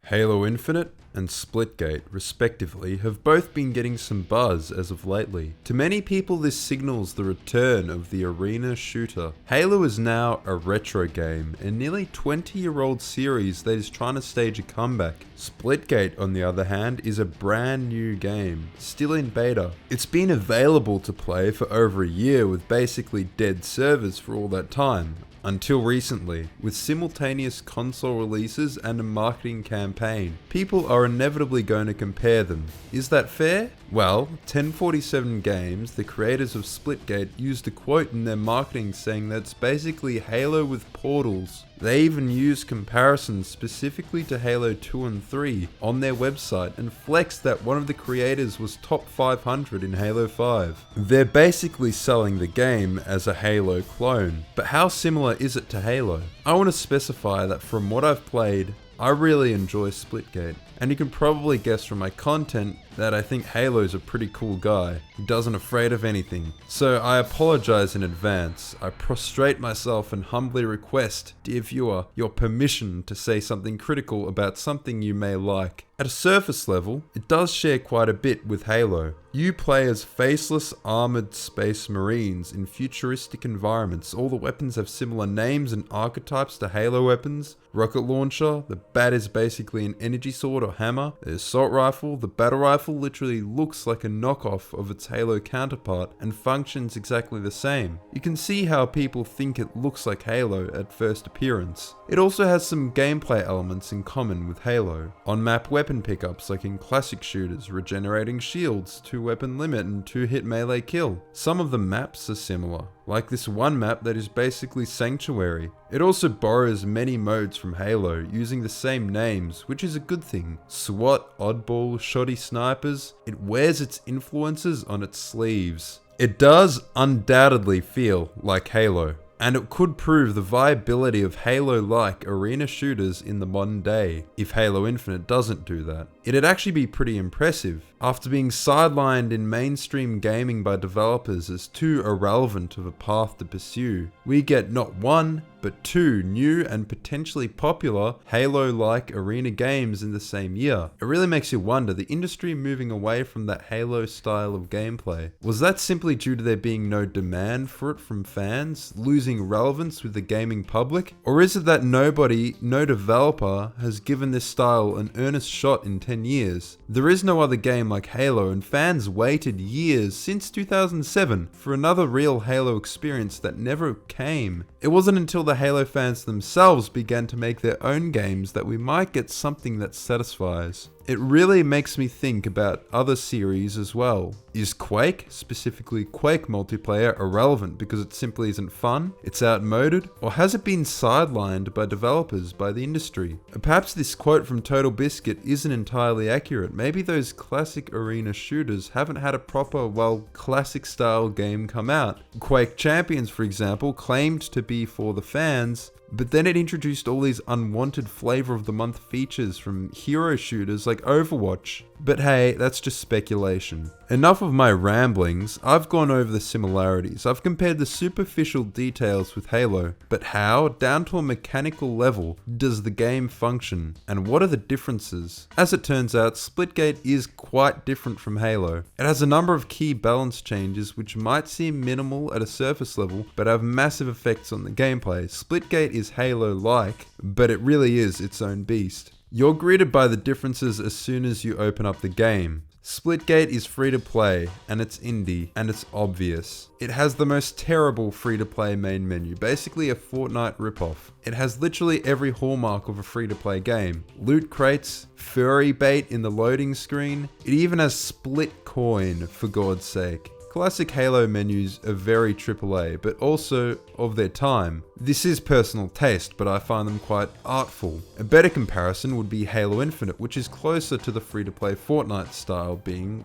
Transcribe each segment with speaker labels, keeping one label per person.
Speaker 1: Halo Infinite and Splitgate, respectively, have both been getting some buzz as of lately. To many people, this signals the return of the arena shooter. Halo is now a retro game, a nearly 20-year-old series that is trying to stage a comeback. Splitgate, on the other hand, is a brand new game, still in beta. It's been available to play for over a year with basically dead servers for all that time. Until recently, with simultaneous console releases and a marketing campaign. People are inevitably going to compare them. Is that fair? Well, 1047 Games, the creators of Splitgate, used a quote in their marketing saying that it's basically Halo with portals. They even used comparisons specifically to Halo 2 and 3 on their website and flexed that one of the creators was top 500 in Halo 5. They're basically selling the game as a Halo clone, but how similar is it to Halo? I want to specify that from what I've played, I really enjoy Splitgate, and you can probably guess from my content that I think Halo's a pretty cool guy who doesn't afraid of anything. So I apologize in advance. I prostrate myself and humbly request, dear viewer, your permission to say something critical about something you may like. At a surface level, it does share quite a bit with Halo. You play as faceless armored space marines in futuristic environments. All the weapons have similar names and archetypes to Halo weapons. Rocket launcher, the bat is basically an energy sword or hammer. The assault rifle, the battle rifle literally looks like a knockoff of its Halo counterpart and functions exactly the same. You can see how people think it looks like Halo at first appearance. It also has some gameplay elements in common with Halo. On-map weapon pickups like in classic shooters, regenerating shields, 2-weapon limit and 2-hit melee kill. Some of the maps are similar, like this one map that is basically Sanctuary. It also borrows many modes from Halo, using the same names, which is a good thing. SWAT, Oddball, Shoddy Snipers, it wears its influences on its sleeves. It does undoubtedly feel like Halo, and it could prove the viability of Halo-like arena shooters in the modern day, if Halo Infinite doesn't do that. It'd actually be pretty impressive. After being sidelined in mainstream gaming by developers as too irrelevant of a path to pursue, we get not one, but two new and potentially popular Halo-like arena games in the same year. It really makes you wonder, the industry moving away from that Halo style of gameplay. Was that simply due to there being no demand for it from fans, losing relevance with the gaming public? Or is it that no developer has given this style an earnest shot in 10 years? There is no other game like Halo, and fans waited years, since 2007, for another real Halo experience that never came. It wasn't until the Halo fans themselves began to make their own games that we might get something that satisfies. It really makes me think about other series as well. Is Quake, specifically Quake multiplayer, irrelevant because it simply isn't fun? It's outmoded? Or has it been sidelined by developers, by the industry? Perhaps this quote from Total Biscuit isn't entirely accurate. Maybe those classic arena shooters haven't had a proper, classic style game come out. Quake Champions, for example, claimed to be for the fans, but then it introduced all these unwanted flavor of the month features from hero shooters like Overwatch. But hey, that's just speculation. Enough of my ramblings. I've gone over the similarities. I've compared the superficial details with Halo. But how, down to a mechanical level, does the game function? And what are the differences? As it turns out, Splitgate is quite different from Halo. It has a number of key balance changes which might seem minimal at a surface level, but have massive effects on the gameplay. Splitgate is Halo-like, but it really is its own beast. You're greeted by the differences as soon as you open up the game. Splitgate is free to play, and it's indie, and it's obvious. It has the most terrible free to play main menu, basically a Fortnite ripoff. It has literally every hallmark of a free to play game. Loot crates, furry bait in the loading screen. It even has split coin, for God's sake. Classic Halo menus are very AAA, but also of their time. This is personal taste, but I find them quite artful. A better comparison would be Halo Infinite, which is closer to the free-to-play Fortnite style, being,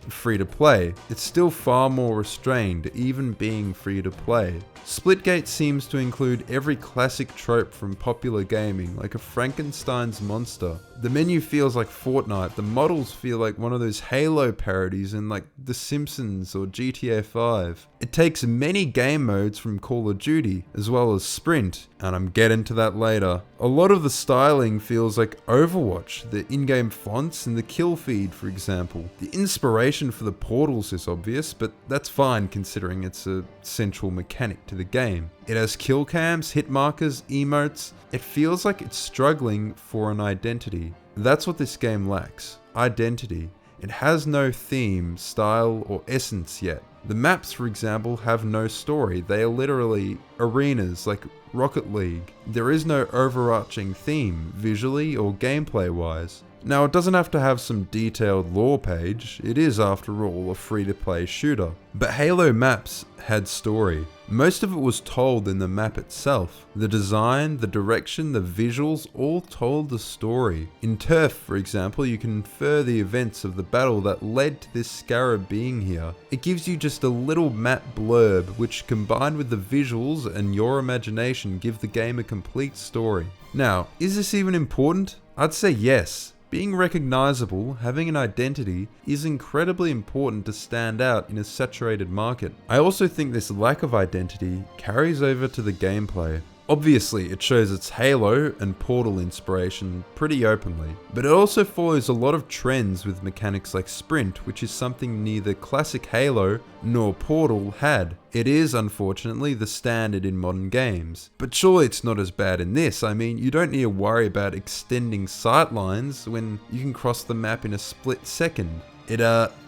Speaker 1: free-to-play. It's still far more restrained, even being free-to-play. Splitgate seems to include every classic trope from popular gaming, like a Frankenstein's monster. The menu feels like Fortnite, the models feel like one of those Halo parodies in like The Simpsons or or GTA 5. It takes many game modes from Call of Duty, as well as Sprint, and I'm getting to that later. A lot of the styling feels like Overwatch, the in-game fonts and the kill feed, for example. The inspiration for the portals is obvious, but that's fine considering it's a central mechanic to the game. It has kill cams, hit markers, emotes. It feels like it's struggling for an identity. That's what this game lacks. Identity. It has no theme, style, or essence yet. The maps, for example, have no story. They are literally arenas like Rocket League. There is no overarching theme, visually or gameplay-wise. Now, it doesn't have to have some detailed lore page. It is, after all, a free-to-play shooter. But Halo maps had story. Most of it was told in the map itself. The design, the direction, the visuals all told the story. In Turf, for example, you can infer the events of the battle that led to this scarab being here. It gives you just a little map blurb, which combined with the visuals and your imagination give the game a complete story. Now, is this even important? I'd say yes. Being recognizable, having an identity, is incredibly important to stand out in a saturated market. I also think this lack of identity carries over to the gameplay. Obviously, it shows its Halo and Portal inspiration pretty openly, but it also follows a lot of trends with mechanics like Sprint, which is something neither classic Halo nor Portal had. It is, unfortunately, the standard in modern games. But surely it's not as bad in this. I mean, you don't need to worry about extending sight lines when you can cross the map in a split second. It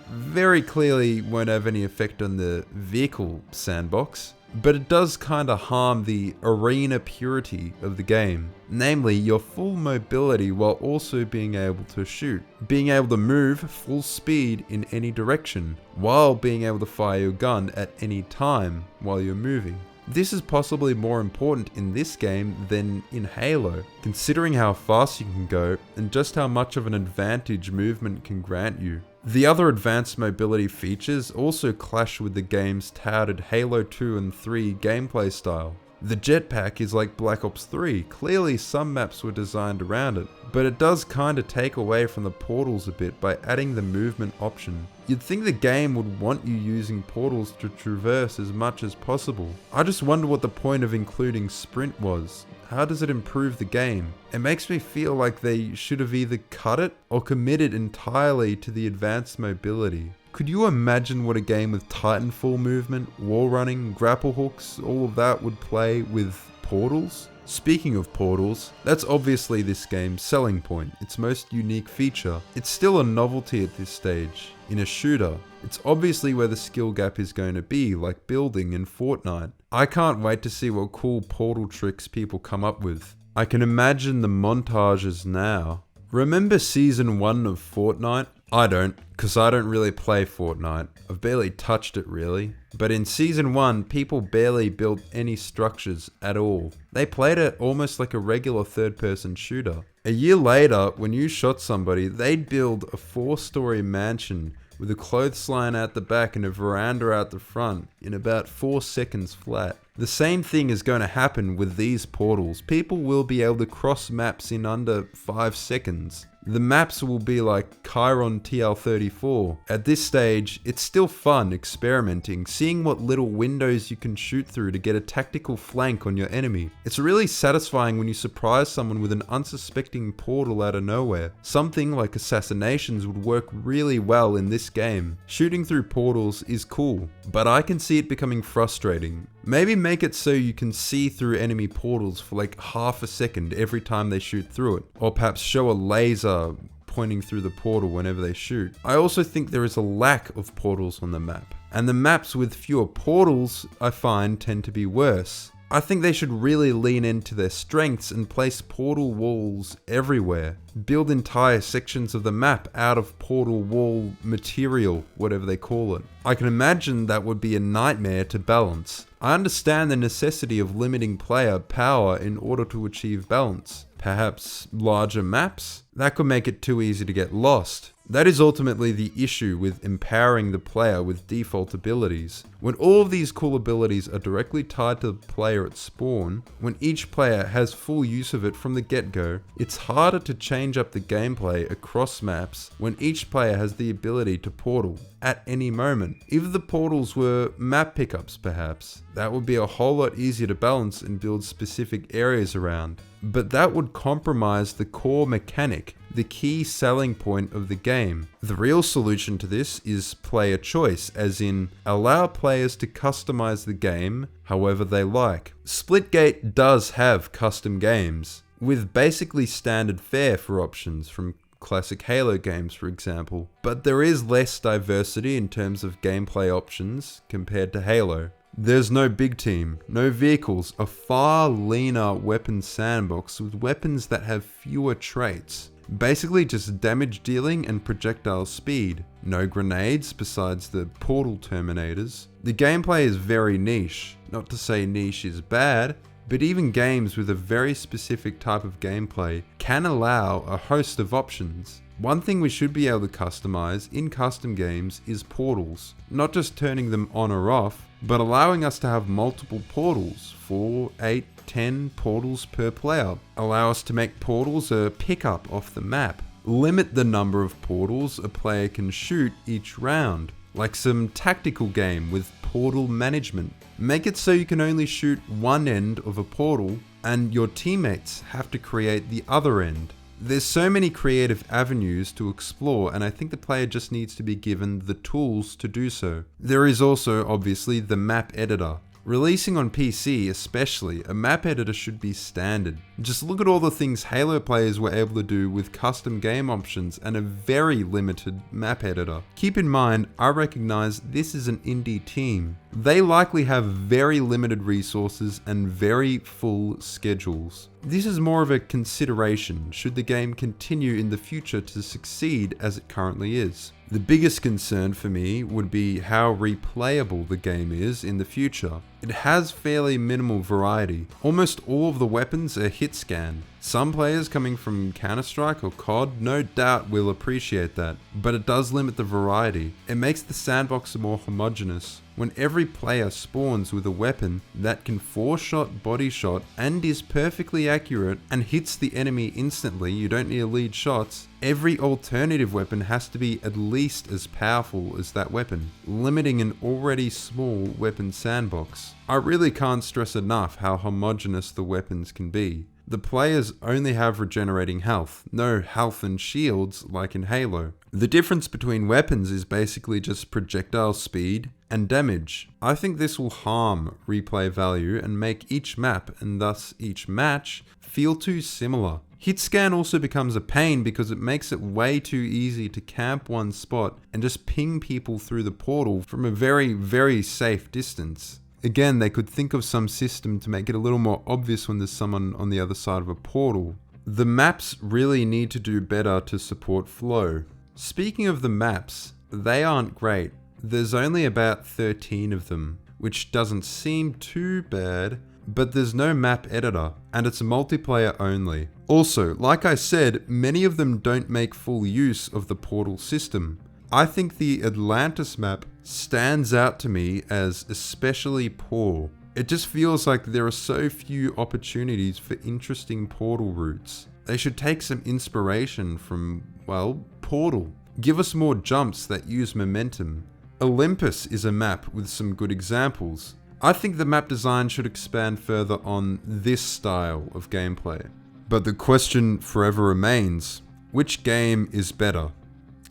Speaker 1: very clearly won't have any effect on the vehicle sandbox, but it does kinda harm the arena purity of the game. Namely, your full mobility while also being able to shoot. Being able to move full speed in any direction, while being able to fire your gun at any time while you're moving. This is possibly more important in this game than in Halo, considering how fast you can go and just how much of an advantage movement can grant you. The other advanced mobility features also clash with the game's touted Halo 2 and 3 gameplay style. The jetpack is like Black Ops 3, clearly some maps were designed around it, but it does kinda take away from the portals a bit by adding the movement option. You'd think the game would want you using portals to traverse as much as possible. I just wonder what the point of including Sprint was. How does it improve the game? It makes me feel like they should have either cut it or committed entirely to the advanced mobility. Could you imagine what a game with Titanfall movement, wall running, grapple hooks, all of that would play with portals? Speaking of portals, that's obviously this game's selling point, its most unique feature. It's still a novelty at this stage. In a shooter, it's obviously where the skill gap is going to be, like building in Fortnite. I can't wait to see what cool portal tricks people come up with. I can imagine the montages now. Remember Season 1 of Fortnite? I don't, because I don't really play Fortnite. I've barely touched it really. But in Season 1, people barely built any structures at all. They played it almost like a regular third-person shooter. A year later, when you shot somebody, they'd build a 4-story mansion with a clothesline out the back and a veranda out the front in about 4 seconds flat. The same thing is going to happen with these portals. People will be able to cross maps in under 5 seconds. The maps will be like Chiron TL34. At this stage, it's still fun experimenting, seeing what little windows you can shoot through to get a tactical flank on your enemy. It's really satisfying when you surprise someone with an unsuspecting portal out of nowhere. Something like assassinations would work really well in this game. Shooting through portals is cool, but I can see it becoming frustrating. Maybe make it so you can see through enemy portals for like half a second every time they shoot through it, or perhaps show a laser pointing through the portal whenever they shoot. I also think there is a lack of portals on the map, and the maps with fewer portals I find tend to be worse. I think they should really lean into their strengths and place portal walls everywhere. Build entire sections of the map out of portal wall material, whatever they call it. I can imagine that would be a nightmare to balance. I understand the necessity of limiting player power in order to achieve balance. Perhaps larger maps? That could make it too easy to get lost. That is ultimately the issue with empowering the player with default abilities. When all of these cool abilities are directly tied to the player at spawn, when each player has full use of it from the get-go, it's harder to change up the gameplay across maps when each player has the ability to portal at any moment. If the portals were map pickups perhaps, that would be a whole lot easier to balance and build specific areas around. But that would compromise the core mechanic, the key selling point of the game. The real solution to this is player choice, as in allow players to customize the game however they like. Splitgate does have custom games, with basically standard fare for options from classic Halo games for example, but there is less diversity in terms of gameplay options compared to Halo. There's no big team, no vehicles, a far leaner weapon sandbox with weapons that have fewer traits. Basically just damage dealing and projectile speed. No grenades besides the portal terminators. The gameplay is very niche. Not to say niche is bad, but even games with a very specific type of gameplay can allow a host of options. One thing we should be able to customize in custom games is portals. Not just turning them on or off, but allowing us to have multiple portals, 4, 8, 10 portals per player. Allow us to make portals a pickup off the map. Limit the number of portals a player can shoot each round, like some tactical game with portal management. Make it so you can only shoot one end of a portal and your teammates have to create the other end. There's so many creative avenues to explore, and I think the player just needs to be given the tools to do so. There is also obviously the map editor. Releasing on PC especially, a map editor should be standard. Just look at all the things Halo players were able to do with custom game options and a very limited map editor. Keep in mind, I recognize this is an indie team. They likely have very limited resources and very full schedules. This is more of a consideration should the game continue in the future to succeed as it currently is. The biggest concern for me would be how replayable the game is in the future. It has fairly minimal variety. Almost all of the weapons are hit scan. Some players coming from Counter-Strike or COD no doubt will appreciate that, but it does limit the variety. It makes the sandbox more homogeneous. When every player spawns with a weapon that can 4-shot body shot and is perfectly accurate and hits the enemy instantly, you don't need to lead shots, every alternative weapon has to be at least as powerful as that weapon, limiting an already small weapon sandbox. I really can't stress enough how homogeneous the weapons can be. The players only have regenerating health, no health and shields like in Halo. The difference between weapons is basically just projectile speed and damage. I think this will harm replay value and make each map, and thus each match, feel too similar. Hit scan also becomes a pain because it makes it way too easy to camp one spot and just ping people through the portal from a very, very safe distance. Again, they could think of some system to make it a little more obvious when there's someone on the other side of a portal. The maps really need to do better to support flow. Speaking of the maps, they aren't great. There's only about 13 of them, which doesn't seem too bad, but there's no map editor, and it's multiplayer only. Also, like I said, many of them don't make full use of the portal system. I think the Atlantis map stands out to me as especially poor. It just feels like there are so few opportunities for interesting portal routes. They should take some inspiration from, well, Portal. Give us more jumps that use momentum. Olympus is a map with some good examples. I think the map design should expand further on this style of gameplay. But the question forever remains, which game is better?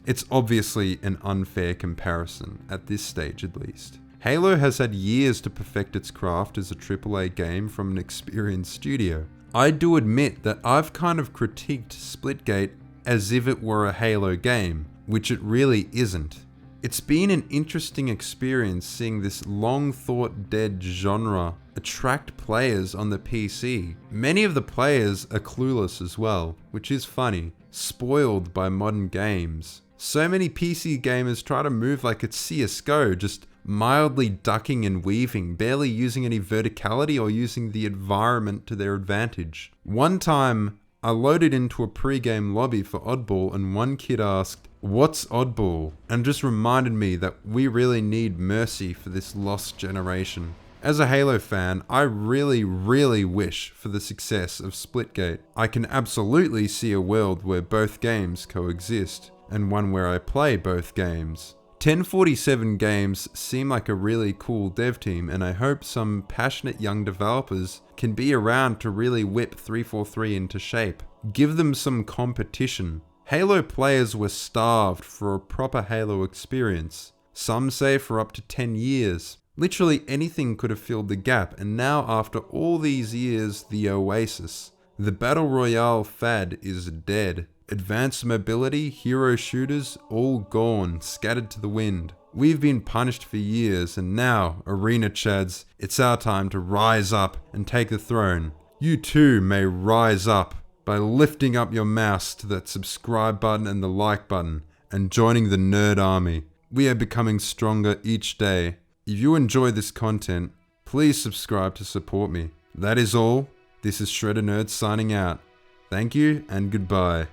Speaker 1: It's obviously an unfair comparison, at this stage at least. Halo has had years to perfect its craft as a AAA game from an experienced studio. I do admit that I've kind of critiqued Splitgate as if it were a Halo game, which it really isn't. It's been an interesting experience seeing this long thought dead genre attract players on the PC. Many of the players are clueless as well, which is funny, spoiled by modern games. So many PC gamers try to move like it's CSGO, just mildly ducking and weaving, barely using any verticality or using the environment to their advantage. One time, I loaded into a pre-game lobby for Oddball and one kid asked, What's oddball? And just reminded me that we really need mercy for this lost generation. As a Halo fan, I really wish for the success of Splitgate. I can absolutely see a world where both games coexist, and one where I play both games. 1047 Games seem like a really cool dev team, and I hope some passionate young developers can be around to really whip 343 into shape. Give them some competition. Halo players were starved for a proper Halo experience. Some say for up to 10 years. Literally anything could have filled the gap, and now after all these years, the Oasis. The Battle Royale fad is dead. Advanced mobility, hero shooters, all gone, scattered to the wind. We've been punished for years, and now, Arena Chads, it's our time to rise up and take the throne. You too may rise up by lifting up your mouse to that subscribe button and the like button, and joining the nerd army. We are becoming stronger each day. If you enjoy this content, please subscribe to support me. That is all. This is Shredder Nerd signing out. Thank you and goodbye.